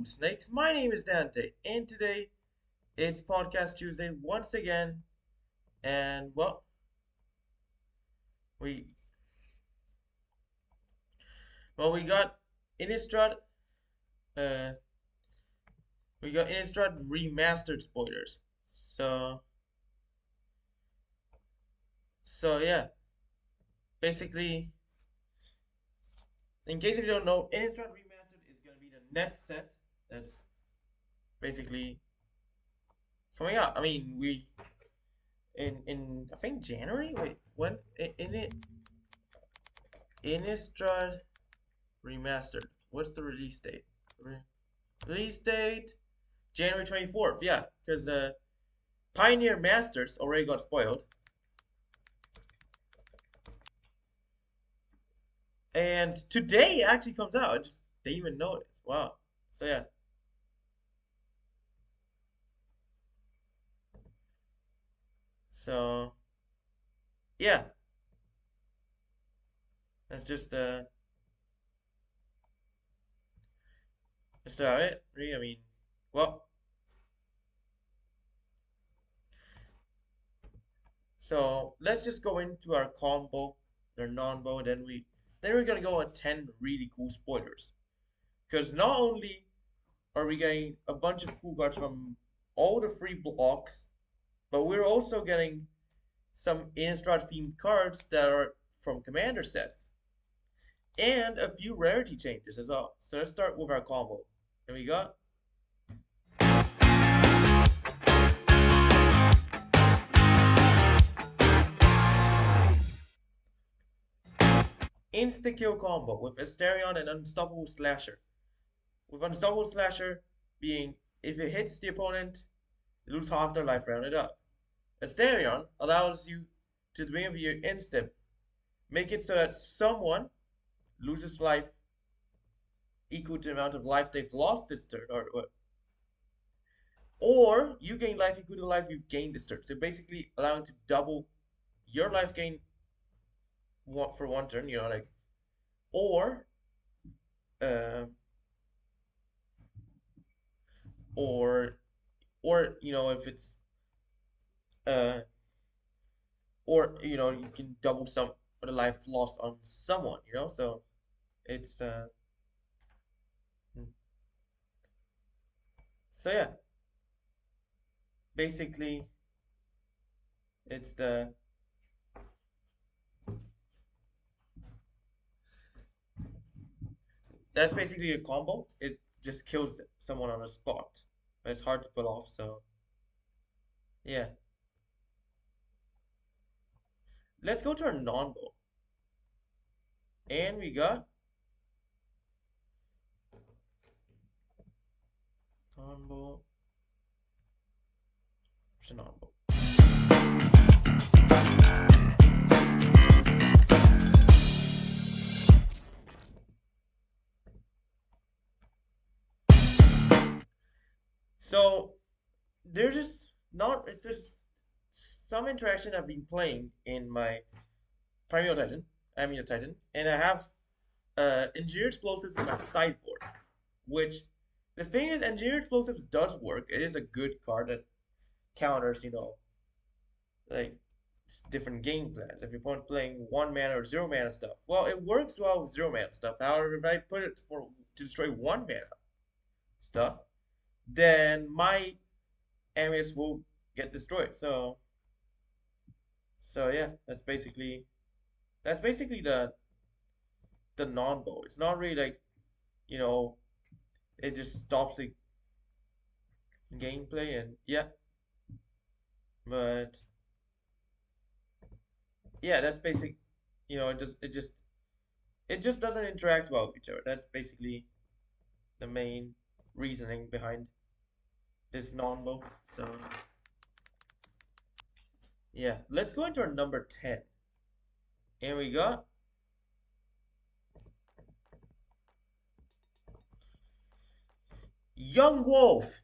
cool snakes. My name is Dante, and today it's Podcast Tuesday once again. And we we got Innistrad. Uh, we got Innistrad remastered spoilers. So yeah, basically, in case if you don't know, Innistrad remastered is gonna be the next set that's basically coming out. I mean, we in I think January. Wait, when in it Innistrad remastered. What's the release date? Release date January 24th. Yeah, because Pioneer Masters already got spoiled, and today it actually comes out. I just didn't even know it. Wow. So yeah. So yeah, that's just it. Really, I mean, well, so let's just go into our combo, our non-bow, then we're gonna go on 10 really cool spoilers. Because not only are we getting a bunch of cool cards from all the free blocks, but we're also getting some Innistrad themed cards that are from commander sets, and a few rarity changes as well. So let's start with our combo. And we got Insta Kill combo with Asterion and Unstoppable Slasher. With Unstoppable Slasher being if it hits the opponent, you lose half their life rounded up. Asterion allows you to, at the beginning of your instant, make it so that someone loses life equal to the amount of life they've lost this turn, or you gain life equal to the life you've gained this turn. So basically allowing to double your life gain for one turn, or uh, or if it's uh you can double some of the life lost on someone, so it's hmm. So yeah, basically it's that's basically a combo. It just kills someone on the spot. But it's hard to pull off, so yeah. Let's go to our non-bow. And we got non-bow. Where's the non-bow? So there's just not it's just some interaction I've been playing in my Primeval Titan, Amino Titan, and I have Engineered Explosives in my sideboard. Which the thing is, Engineered Explosives does work. It is a good card that counters, like different game plans. If you're playing 1 mana or 0 mana stuff, well, it works well with 0 mana stuff. However, if I put it to destroy 1 mana stuff, then my amulets will get destroyed. So yeah, that's basically the non-bow. It's not really like you know it just stops the gameplay and yeah, but yeah, that's basic. It just doesn't interact well with each other. That's basically the main reasoning behind this non-bow. So yeah, let's go into our number 10. And we got Young Wolf.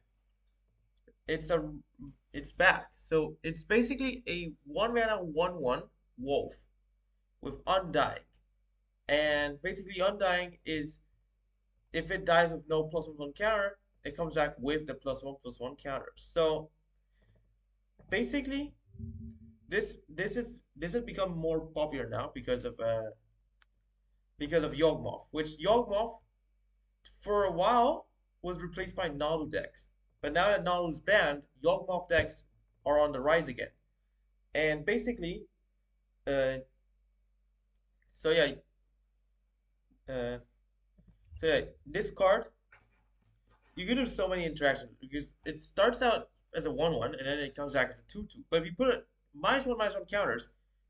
It's a it's back. So it's basically a 1 mana 1/1 wolf with Undying. And basically Undying is if it dies with no +1/+1 counter, it comes back with the +1/+1 counter. So basically, this has become more popular now because of Yawgmoth, which Yawgmoth for a while was replaced by Nalu decks. But now that Nalu's banned, Yawgmoth decks are on the rise again. And basically, uh, so yeah, uh, this card you can do so many interactions because it starts out as a 1/1 and then it comes back as a 2/2. But if you put it -1/-1 counters,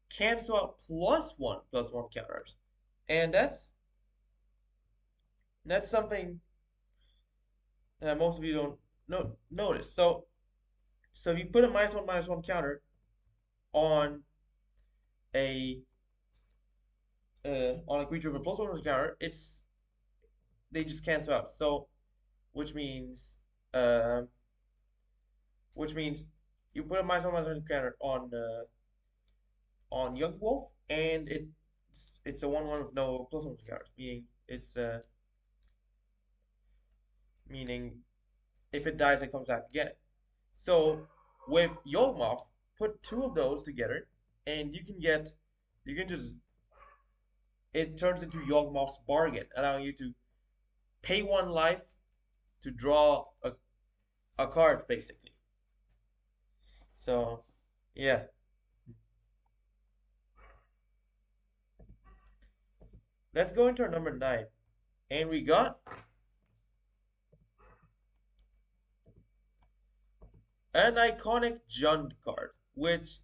cancel out +1/+1 counters, and that's something that most of you don't notice. So if you put a -1/-1 counter on a on a creature with a +1 counter, they just cancel out. So which means uh, which means you put a -1/-1 counter on Young Wolf, and it's a 1/1 with no +1 counters, meaning if it dies, it comes back again. So with Yawgmoth, put two of those together, and you can just it turns into Yawgmoth's bargain, allowing you to pay 1 life to draw a card, basically. So, yeah. Let's go into our number 9. And we got an iconic Jund card, which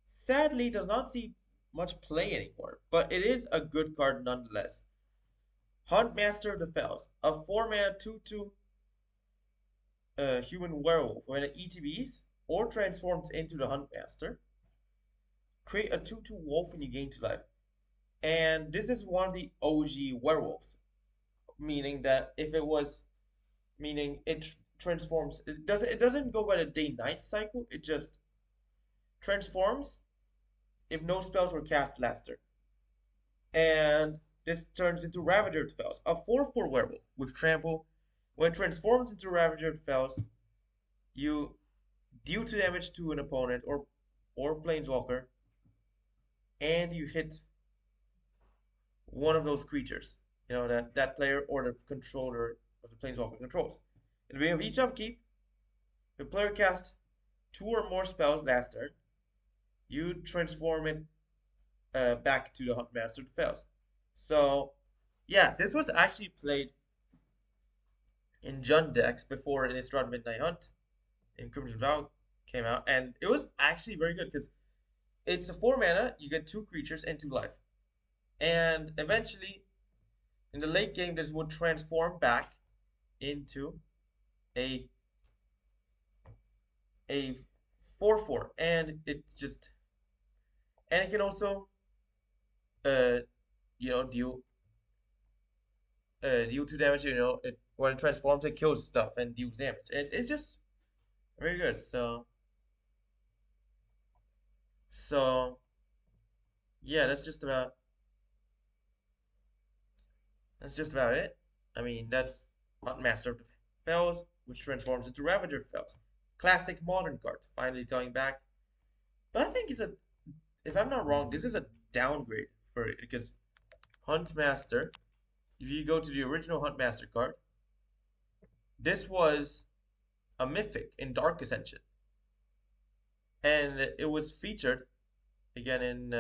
sadly does not see much play anymore, but it is a good card nonetheless. Huntmaster of the Fells, a 4-mana 2/2 human werewolf. When it ETBs or transforms into the Huntmaster, create a 2/2 wolf and you gain 2 life. And this is one of the OG werewolves, meaning that if it was, meaning it transforms. It doesn't go by the day-night cycle. It just transforms if no spells were cast last turn. And this turns into Ravager of the Fells, a 4/4 werewolf with trample. When it transforms into Ravager of the Fells, you deal 2 damage to an opponent or planeswalker, and you hit one of those creatures. You know that player or the controller of the planeswalker controls. At the beginning of each upkeep, the player casts 2 or more spells last turn. You transform it back to the Huntmaster of the Fells. So, yeah, this was actually played in Jund decks before Innistrad Midnight Hunt in Crimson Vow came out, and it was actually very good because it's a 4 mana, you get 2 creatures and 2 life. And eventually, in the late game, this would transform back into a a 4/4, and it can also uh deal 2 damage. When it transforms, it kills stuff and deals damage. It's just very good. So yeah, that's just about it. I mean, that's Master of the Fells, which transforms into Ravager of Fells. Classic modern card, finally coming back. But I think if I'm not wrong, this is a downgrade for it because Huntmaster, if you go to the original Huntmaster card, this was a mythic in Dark Ascension, and it was featured again in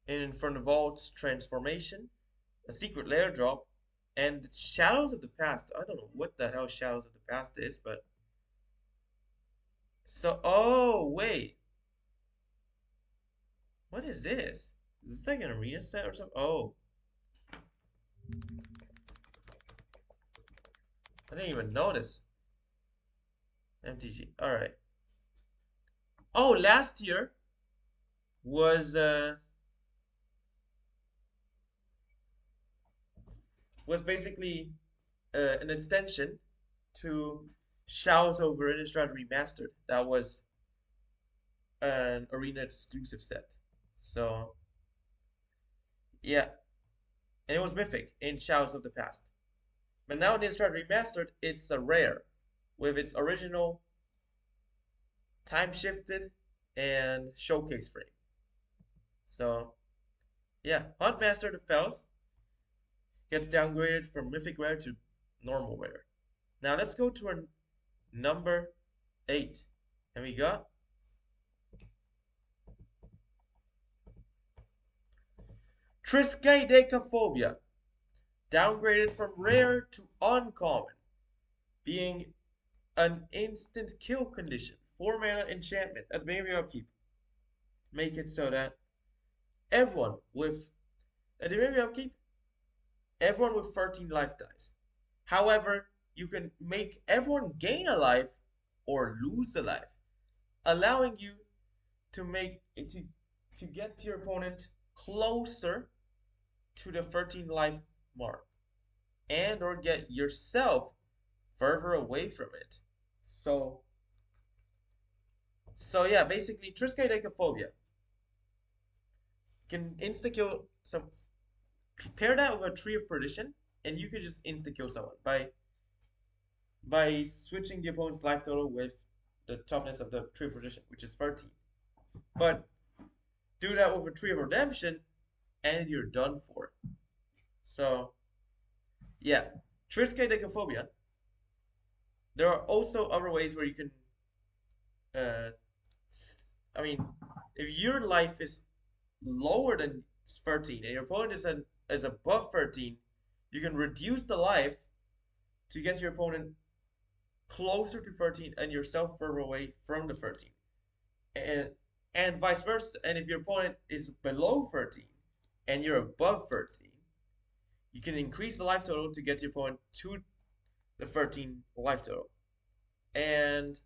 Inferno Vault's transformation, a secret lair drop, and Shadows of the Past. I don't know what the hell Shadows of the Past is, but oh wait, what is this? Is this like an arena set or something? Oh, I didn't even notice. MTG. All right. Oh, last year was uh was basically an extension to Shadows over Innistrad Remastered. That was an arena exclusive set. So yeah, and it was mythic in Shadows of the Past. But now in Innistrad Remastered, it's a rare with its original time shifted and showcase frame. So yeah, Hunt Master the Fells gets downgraded from Mythic Rare to normal rare. Now let's go to our number 8. And we got Triskaidekaphobia, downgraded from rare to uncommon, being an instant kill condition. 4 mana enchantment at beginning of upkeep. Make it so that everyone with at the beginning of upkeep, everyone with 13 life dies. However, you can make everyone gain a life or lose a life, allowing you to make it to get your opponent closer to the 13 life mark and or get yourself further away from it. So yeah, basically Triskaidekaphobia can insta kill some, pair that with a Tree of Perdition and you can just insta kill someone by switching the opponent's life total with the toughness of the Tree of Perdition, which is 13. But do that with a Tree of Redemption and you're done for. So yeah, Triskaidekaphobia. There are also other ways where you can uh, I mean, if your life is lower than 13 and your opponent is above 13, you can reduce the life to get your opponent closer to 13 and yourself further away from the 13. And and vice versa. And if your opponent is below 13 and you're above 13, you can increase the life total to get your opponent to the 13 life total. And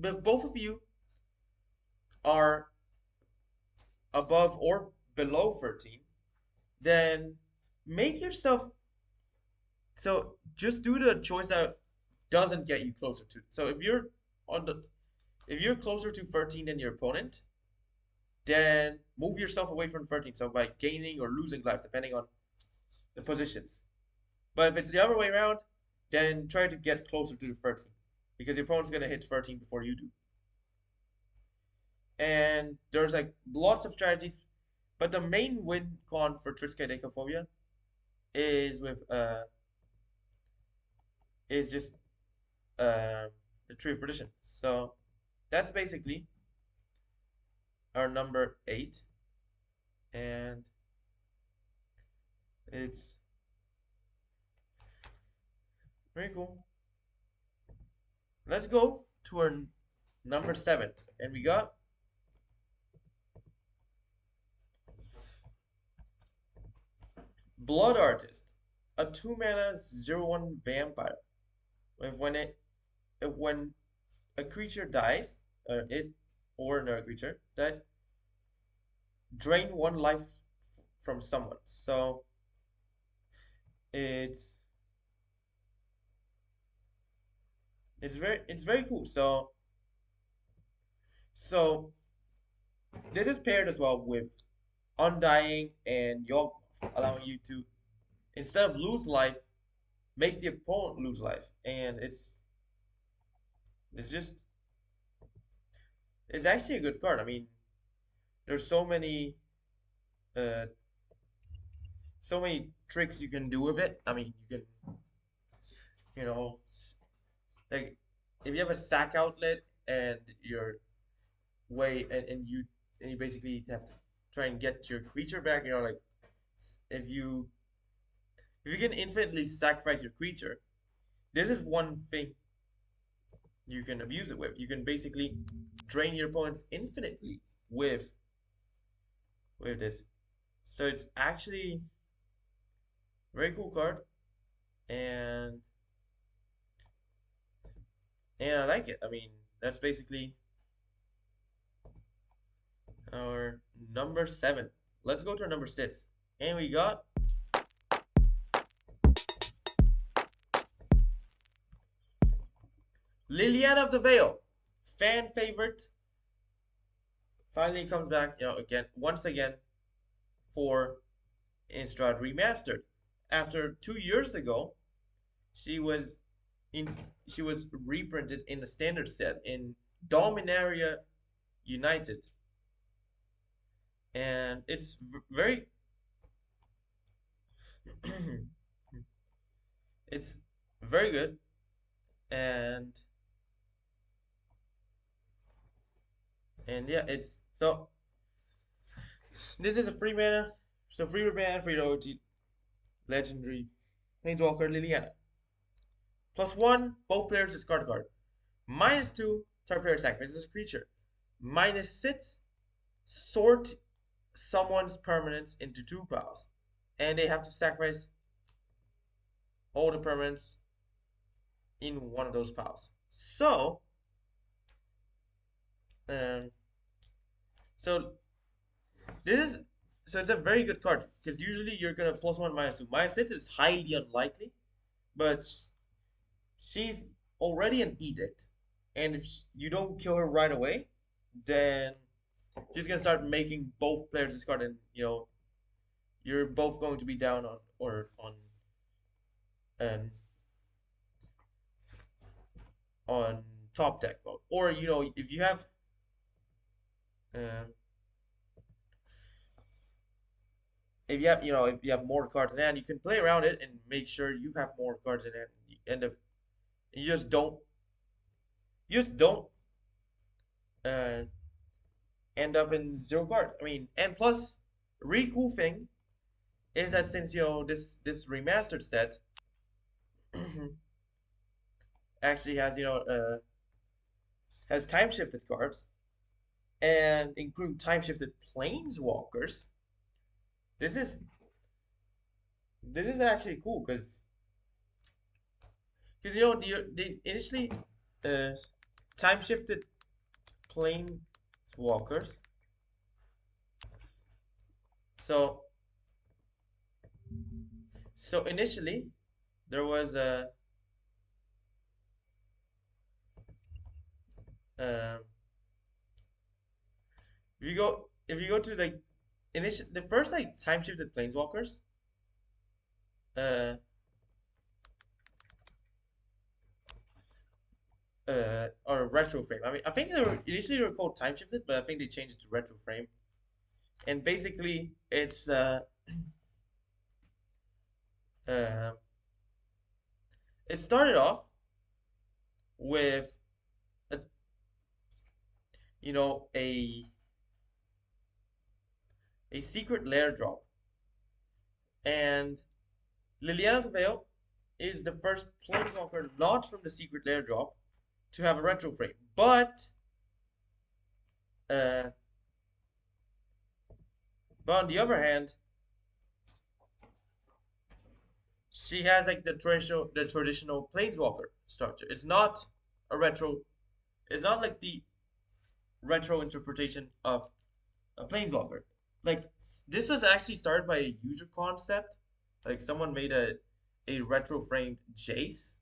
if both of you are above or below 13, then make yourself, so just do the choice that doesn't get you closer to. So if you're closer to 13 than your opponent, then move yourself away from 13. So by gaining or losing life depending on the positions. But if it's the other way around, then try to get closer to the 13 because your opponent's gonna hit 13 before you do. And there's like lots of strategies, but the main win con for Triskaidekaphobia is with is just the Tree of Perdition. So that's basically our number 8, and it's very cool. Let's go to our number 7, and we got Blood Artist, a 2 mana 0/1 vampire. When a creature dies, it or another creature dies, drain 1 life from someone. So it's it's very cool. So this is paired as well with Undying and Yawgmoth, allowing you to, instead of lose life, make the opponent lose life. And it's just it's actually a good card. I mean, there's uh so many tricks you can do with it. I mean, you can, you know, like if you have a sack outlet and your way and you basically have to try and get your creature back, like if you if you can infinitely sacrifice your creature, this is one thing you can abuse it with. You can basically drain your opponents infinitely with this. So it's actually a very cool card, and I like it. I mean, that's basically our number 7. Let's go to our number 6, and we got Liliana of the Veil, fan favorite. Finally comes back, once again for Innistrad Remastered. After 2 years ago, She was in she was reprinted in the standard set in Dominaria United, and it's very it's very good. And yeah, it's so this is a free mana, so free mana, free loyalty, legendary Planeswalker Liliana. +1, both players discard a card. -2, target player sacrifices a creature. -6, sort someone's permanents into 2 piles, and they have to sacrifice all the permanents in one of those piles. Um, so this is so it's a very good card because usually you're gonna +1 -2. -6 is highly unlikely, but she's already an edict, and if you don't kill her right away, then she's gonna start making both players discard, and you're both going to be down on or um, on top deck mode, or if you have um, if you have more cards in hand, you can play around it and make sure you have more cards in hand. You end up you just don't uh, end up in 0 cards. I mean, and plus, really cool thing is that since this remastered set actually has time shifted cards and including time shifted planeswalkers. This is this is actually cool because they initially uh, time shifted planeswalkers. So initially there was a um, if you go to like initial the first like time shifted planeswalkers uh or retro frame. I mean, I think they were called time shifted, but I think they changed it to retro frame. And basically, uh, it started off with a a secret lair drop, and Liliana's Veil is the first planeswalker not from the secret lair drop to have a retro frame. Uh, but on the other hand, she has like the traditional planeswalker structure. It's not a retro. It's not like the retro interpretation of a planeswalker. Like this was actually started by a user concept. Like someone made a retro framed Jace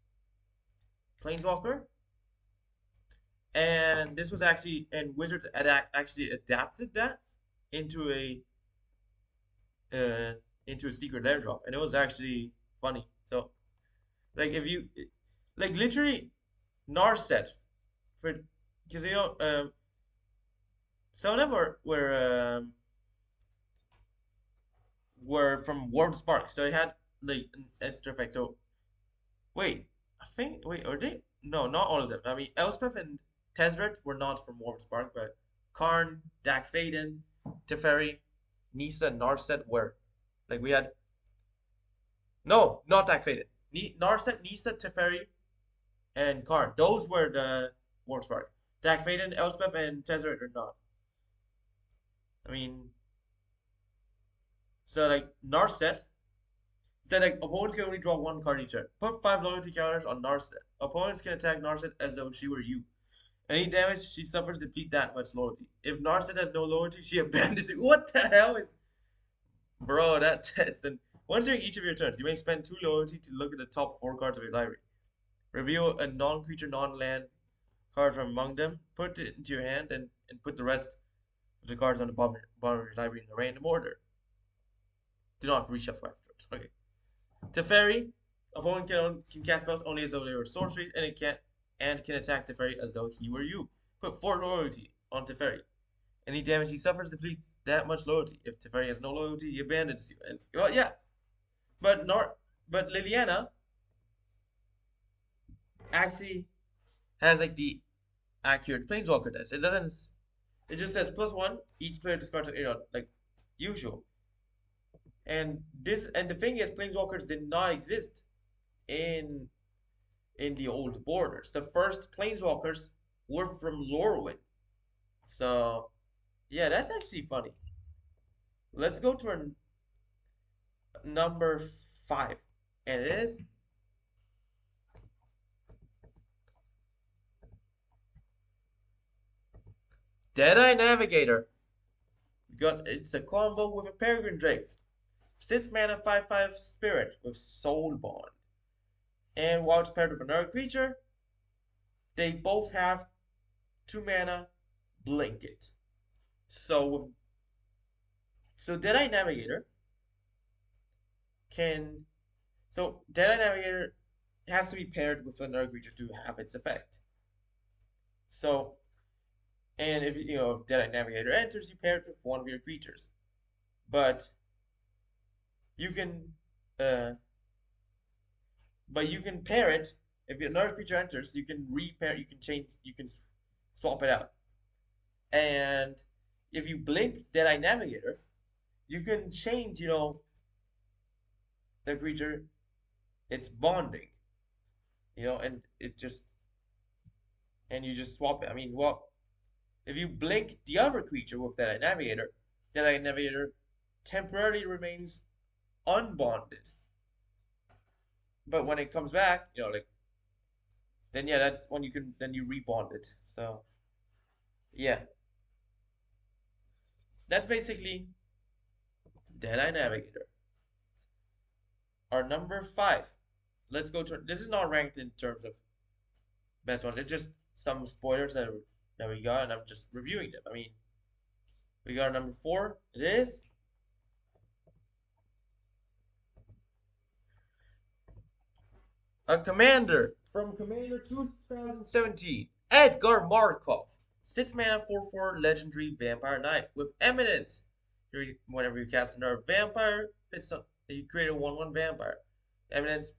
planeswalker, and this was actually and Wizards actually adapted that into a uh, into a secret lair drop, and it was actually funny. So like if you like literally Narset for because some of them were from Warp Spark, so it had like an extra effect. So wait, are they? No, not all of them. I mean, Elspeth and Tezzeret were not from Warp Spark, but Karn, Dak Faden, Teferi, Nisa, and Narset were. Like we had no, not Dak Faden. Narset, Nisa, Teferi, and Karn. Those were the Warp Spark. Dak Faden, Elspeth, and Tezzeret are not. I mean, so like Narset said like opponents can only draw 1 card each turn. Put 5 loyalty counters on Narset. Opponents can attack Narset as though she were you. Any damage she suffers deplete that much loyalty. If Narset has no loyalty, she abandons it. What the hell is bro, that's then once during each of your turns, you may spend 2 loyalty to look at the top 4 cards of your library. Reveal a non-creature, non-land card from among them, put it into your hand, and put the rest of the cards on the bottom of your library in a random order. Do not reshuffle afterwards. Okay. Teferi, Opponent can cast spells only as though they were sorceries, and can attack Teferi as though he were you. Put 4 loyalty on Teferi. Any damage he suffers depletes that much loyalty. If Teferi has no loyalty, he abandons you. And well, yeah, but not but Liliana actually has like the accurate Planeswalker does. It doesn't. It just says +1. Each player discards like usual. And the thing is, Planeswalkers did not exist in the old borders. The first Planeswalkers were from Lorwyn. So yeah, that's actually funny. Let's go to our number 5, and it is Deadeye Navigator. It's a combo with a Peregrine Drake. 6 mana 5/5 spirit with Soul Bond. And while it's paired with another creature, they both have 2 mana Blanket. So Deadeye Navigator can Deadeye Navigator has to be paired with another creature to have its effect. So and if if Deadeye Navigator enters, you pair it with one of your creatures. But you can uh you can pair it if another creature enters, you can repair, you can swap it out. And if you blink Deadeye Navigator, you can change, the creature, it's bonding, and you just swap it. I mean, well, if you blink the other creature with that navigator temporarily remains unbonded. But when it comes back, then yeah, that's when you rebond it. So yeah, that's basically Deadeye Navigator. Our number 5. Let's go to this is not ranked in terms of best ones. It's just some spoilers that we got, and I'm just reviewing them. I mean, we got our number 4. It is a commander from Commander 2017, Edgar Markov. 6 mana 4/4 legendary vampire knight with eminence. Whenever you cast another vampire, you create a 1/1 vampire. Eminence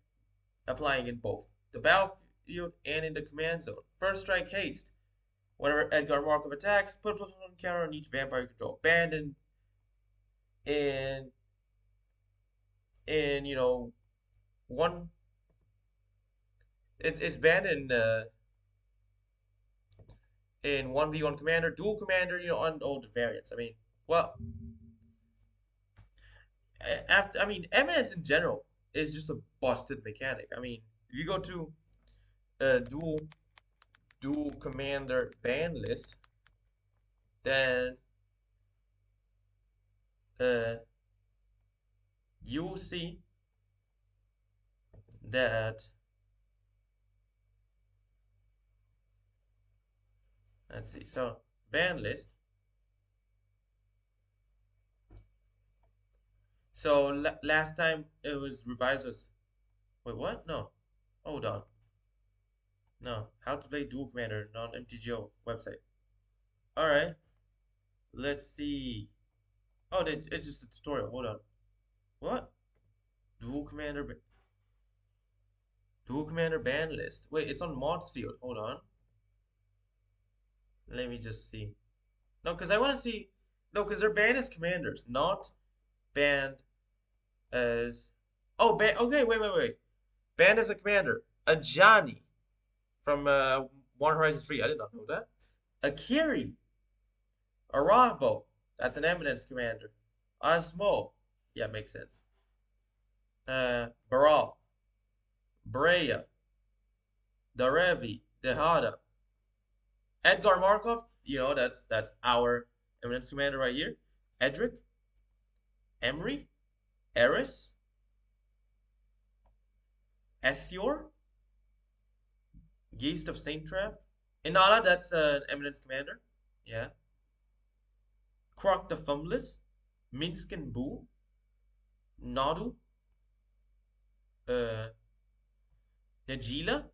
applying in both the battlefield and in the command zone. First strike haste. Whenever Edgar Markov attacks, put a +1 counter on each vampire you control. Banned in one. It's banned in 1v1 commander, dual commander, on all the variants. I mean, well, eminence in general is just a busted mechanic. I mean, if you go to dual commander ban list, then you will see that, let's see, so ban list. So last time it was revised was, wait, what? No, hold on. No, how to play dual commander non MTGO website. All right, let's see. Oh, it's just a tutorial. Hold on. What? Dual commander, dual commander ban list. Wait, it's on mods field. Hold on. Let me just see. No, because I want to see. No, because they're banned as commanders, not banned as. Oh, okay, wait. Banned as a commander. A Johnny from One Horizon 3. I did not know that. A Kiri. A Rahbo. That's an Eminence commander. Osmo. Yeah, makes sense. Baral. Breya. Darevi. Dehada. Edgar Markov. That's our Eminence commander right here. Edric. Emery. Eris. Essior. Geist of Saint Traft. Inala, that's an Eminence commander. Yeah. Croc the Fumbless. Minskin Boo. Nadu. Dagila,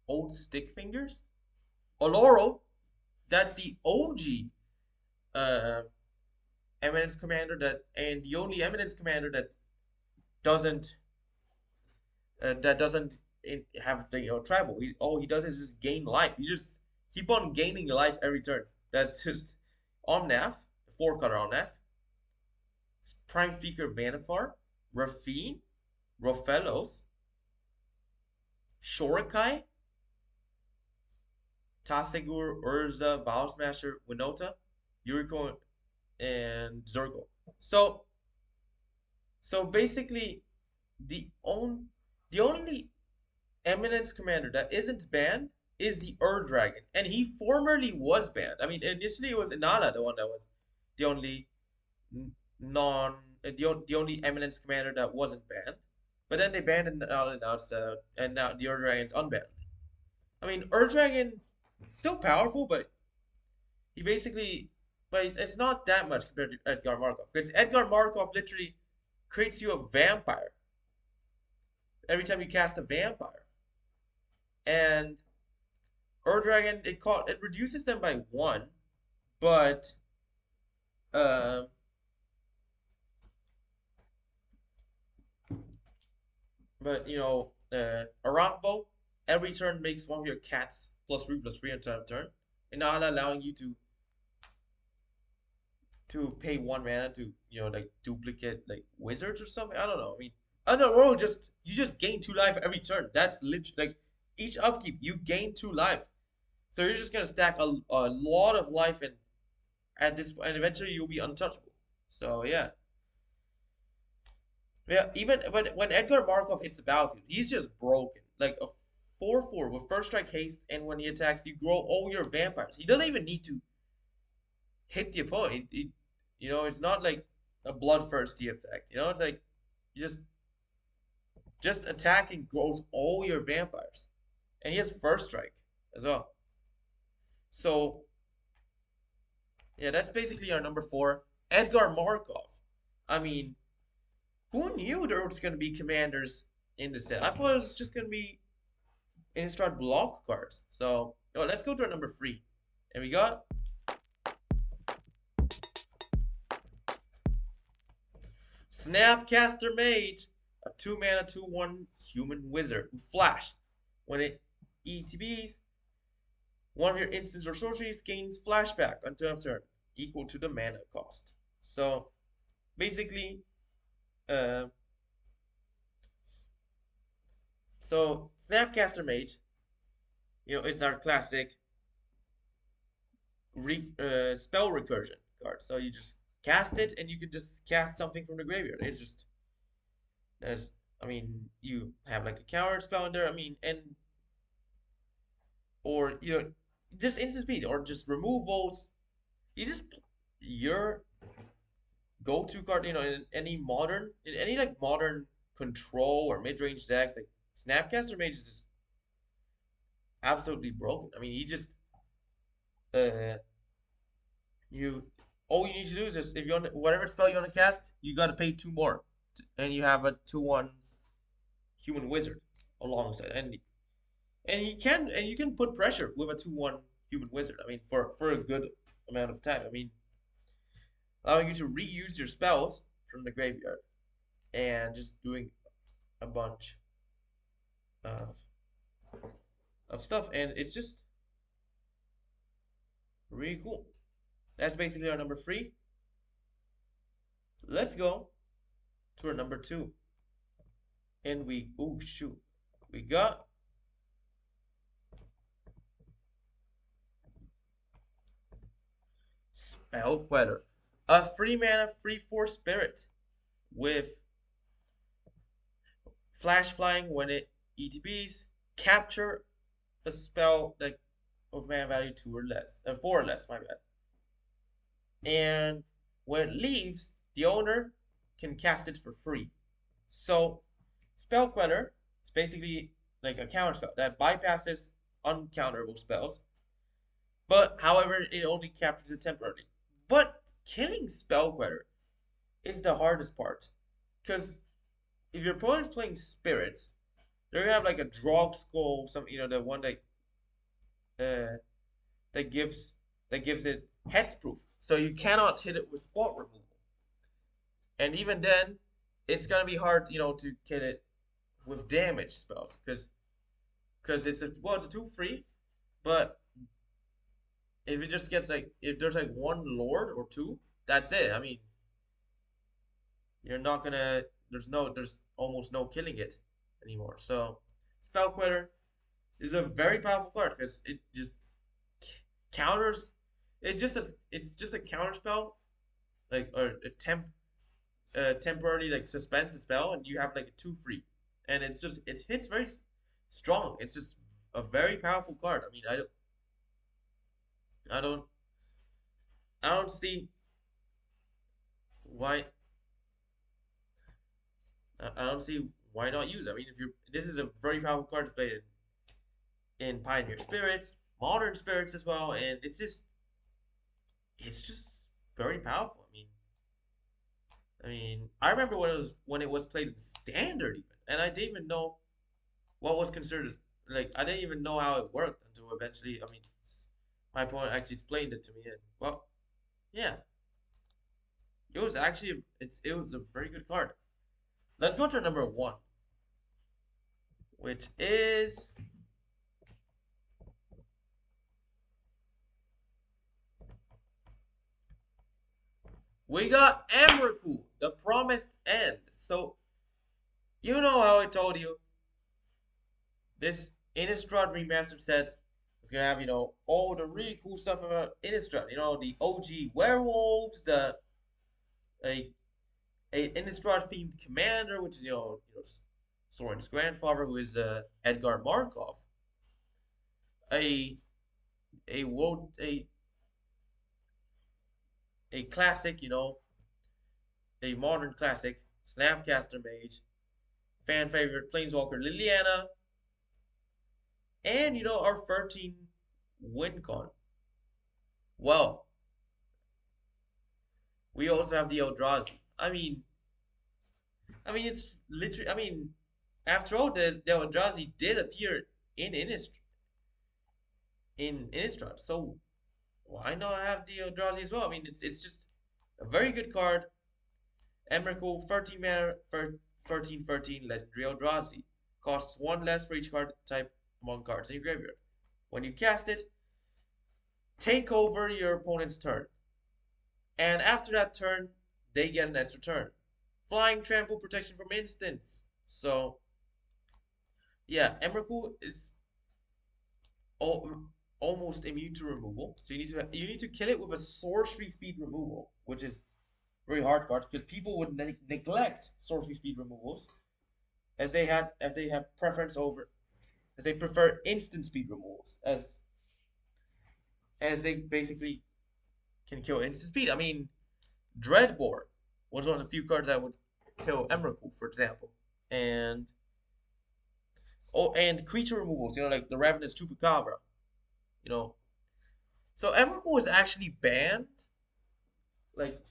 Old Stick Fingers, Oloro. That's the OG uh, Eminence Commander and the only Eminence Commander doesn't that doesn't have the tribal. All he does is just gain life. You just keep on gaining life every turn. That's just Omnath, 4-color Omnath, Prime Speaker Vanifar, Rafine, Rofellos, Shorikai, Tasegur, Urza, Vow Smasher, Winota, Yuriko, and Zergo. So basically the on the only Eminence Commander that isn't banned is the Dragon, and he formerly was banned. I mean, initially it was Inala, the one that was the only non the only Eminence Commander that wasn't banned. But then they banned Inala now, and now the Dragon's unbanned. I mean, Dragon still powerful, but he basically, but it's not that much compared to Edgar Markov. Because Edgar Markov literally creates you a vampire every time you cast a vampire, and Dragon it reduces them by 1, but uh, Arakbo every turn makes one of your cats +3/+3 on turn, and not allowing you to pay 1 mana to like duplicate like wizards or something. I don't know. I mean, I don't know. Just you just gain 2 life every turn. That's literally like each upkeep you gain 2 life. So you're just gonna stack a lot of life and at this and eventually you'll be untouchable. So yeah. Yeah, even when Edgar Markov hits the battlefield, he's just broken. Like a 4/4 with first strike haste, and when he attacks, you grow all your vampires. He doesn't even need to hit the opponent. It's not like a bloodthirsty effect. It's like you just attacking grows all your vampires, and he has first strike as well. So yeah, that's basically our number 4, Edgar Markov. I mean, who knew there was gonna be commanders in the set? I thought it was just gonna be Innistrad block cards. So let's go to our number 3, and we got Snapcaster Mage, a 2-mana 2/1 human wizard with flash. When it ETBs, one of your instants or sorceries gains flashback until end of turn, equal to the mana cost. So basically, uh, Snapcaster Mage, it's our classic spell recursion card. So you just cast it, and you can just cast something from the graveyard. It's just you have like a counter spell in there. I mean, or just instant speed, or just remove votes. You just your go-to card. In any like modern control or mid-range deck, like Snapcaster Mage is just absolutely broken. I mean, he just uh you all you need to do is just if you want whatever spell you want to cast, you got to pay 2 more, and you have a 2/1 human wizard alongside, and you can put pressure with a 2/1 human wizard. I mean, for a good amount of time. I mean, allowing you to reuse your spells from the graveyard and just doing a bunch of stuff, and it's just really cool. That's basically our number 3. Let's go to our number 2, and we got Spell Queller, a 3-mana 3/4 spirit with flash flying. When it ETBs, capture a spell like of mana value 2 or less, 4 or less. My bad. And when it leaves, the owner can cast it for free. So, Spell Queller is basically like a counter spell that bypasses uncounterable spells. But however, it only captures it temporarily. But killing Spell Queller is the hardest part, because if your opponent's playing spirits, They have like a drog skull, some the one uh that gives that gives it hexproof, so you cannot hit it with fault removal. And even then, it's gonna be hard, to kill it with damage spells, because it's a 2 free, but if it just gets like if there's like one lord or two, that's it. I mean, you're not gonna there's almost no killing it anymore. So Spell Queller is a very powerful card because it just counters. It's just a counter spell, like or a temporarily like suspends a spell, and you have like a 2 free, and it hits very strong. It's just a very powerful card. I mean, I don't I don't see why I don't see why not use it. I mean, if you this is a very powerful card displayed in Pioneer Spirits, Modern Spirits as well, and it's just very powerful. I mean, I remember when it was played in Standard even, and I didn't even know what was considered as like I didn't even know how it worked until eventually. I mean, my opponent actually explained it to me, and well, yeah, it was a very good card. Let's go to number one, which is we got Emrakul, the Promised End. So you know how I told you this Innistrad remastered set is gonna have all the really cool stuff about Innistrad. The OG werewolves, the a a Innistrad themed commander, which is Soren's grandfather, who is Edgar Markov. A a world a classic, a modern classic Snapcaster Mage, fan favorite Planeswalker Liliana, and our 13 win con. Well, we also have the Eldrazi. I mean, it's literally. I mean, after all, the Eldrazi did appear in Innistrad, so why not have the Eldrazi as well? I mean, it's just a very good card. Emrakul, 13 mana for 13/13 legendary Eldrazi. Costs one less for each card type among cards in your graveyard. When you cast it, take over your opponent's turn. And after that turn, they get an extra turn. Flying trample protection from instants. So yeah, Emrakul is almost immune to removal. So you need to kill it with a sorcery speed removal, which is very hard part because people would neglect sorcery speed removals as they have preference over as they prefer instant speed removals as they basically can kill instant speed. I mean, Dreadbore was one of the few cards that would kill Emrakul, for example, and and creature removals. Like the Ravenous Chupacabra. You know, so Emrakul was actually banned like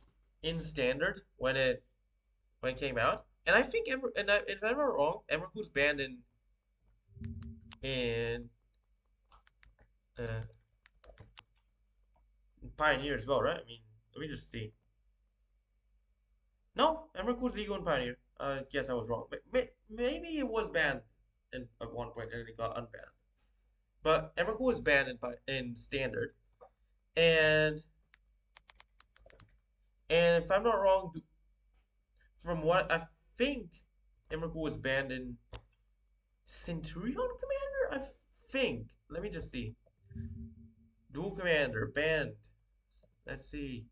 in standard when it came out, and I think if I'm not wrong, Emrakul's banned in uh, Pioneer as well, right? I mean, let me just see. No, Emrakul's legal in Pioneer. I guess I was wrong, but maybe it was banned at one point and it got unbanned. But Emrakul was banned in Standard, and and if I'm not wrong, from what I think, Emrakul was banned in Centurion Commander. I think. Let me just see. Dual Commander banned. Let's see.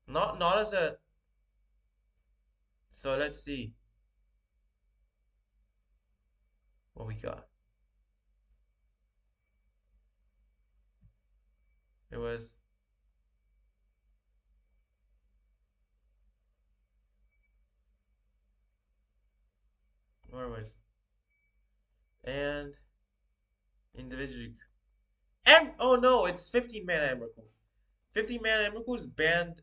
Not as a. So let's see what we got. It was where was and individually. Oh no, it's 15 mana Emrakul. 15 mana Emrakul is banned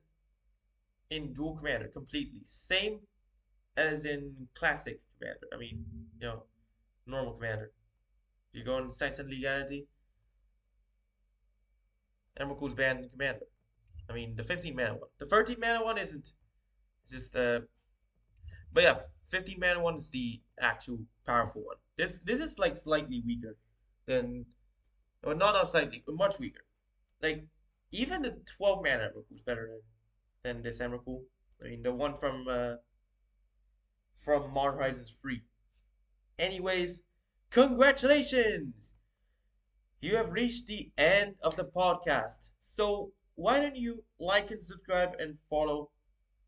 in Dual Commander completely. Same as in classic commander. I mean, you know, normal commander. You go in Science and Legality, Emrakul's banned in commander. I mean, the 15 mana one. The 13 mana one isn't. It's just but yeah, 15 mana one is the actual powerful one. This is like slightly weaker than, or not slightly, much weaker. Like even the 12 mana Emrakul is better than this Emrakul. I mean, the one from Modern Horizons free. Anyways, congratulations! You have reached the end of the podcast. So why don't you like and subscribe and follow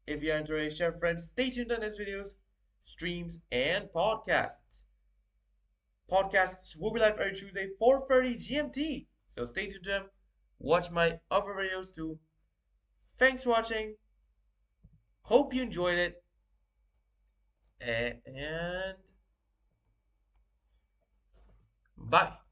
if you're into share friends. Stay tuned on these videos, streams, and podcasts. Podcasts will be live every Tuesday, 4:30 GMT. So stay tuned to them. Watch my other videos too. Thanks for watching. Hope you enjoyed it. And bye.